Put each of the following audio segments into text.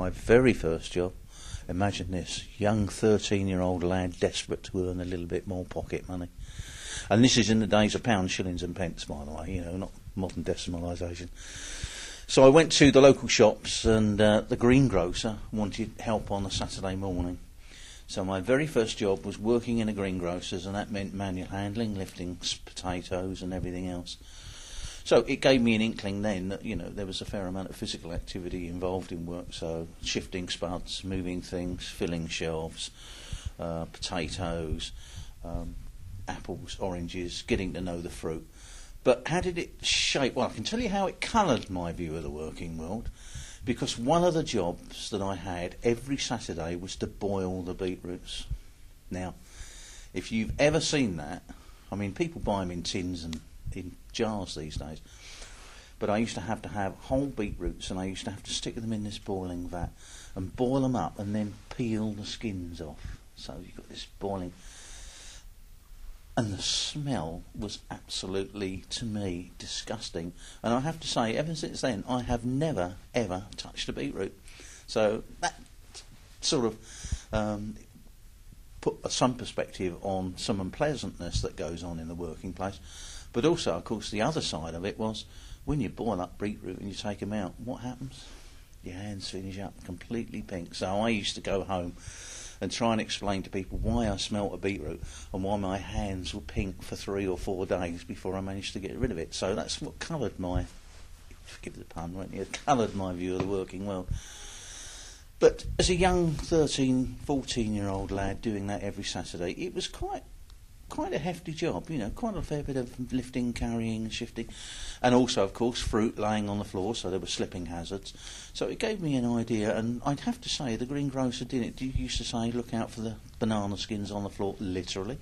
my very first job. Imagine this, young 13-year-old lad desperate to earn a little bit more pocket money. And this is in the days of pounds, shillings and pence, by the way, not modern decimalisation. So I went to the local shops, and the greengrocer wanted help on a Saturday morning. So my very first job was working in a greengrocer's, and that meant manual handling, lifting potatoes and everything else. So it gave me an inkling then that, there was a fair amount of physical activity involved in work. So shifting spuds, moving things, filling shelves, potatoes, apples, oranges, getting to know the fruit. But how did it shape? Well, I can tell you how it coloured my view of the working world, because one of the jobs that I had every Saturday was to boil the beetroots. Now, if you've ever seen that, I mean, people buy them in tins and in jars these days, but I used to have whole beetroots, and I used to have to stick them in this boiling vat and boil them up and then peel the skins off. So you've got this boiling, and the smell was absolutely, to me, disgusting. And I have to say, ever since then, I have never, ever touched a beetroot. So that sort of put some perspective on some unpleasantness that goes on in the working place. But also, of course, the other side of it was, when you boil up beetroot and you take them out, what happens? Your hands finish up completely pink. So I used to go home and try and explain to people why I smelt a beetroot and why my hands were pink for 3 or 4 days before I managed to get rid of it. So that's what coloured my, forgive the pun, won't you? It coloured my view of the working world. But as a young 13, 14-year-old lad doing that every Saturday, it was quite a hefty job, quite a fair bit of lifting, carrying, shifting, and also, of course, fruit laying on the floor, so there were slipping hazards. So it gave me an idea, and I'd have to say the greengrocer did it. You used to say, look out for the banana skins on the floor, literally,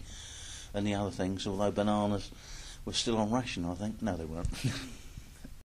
and the other things, although bananas were still on ration, I think. No, they weren't.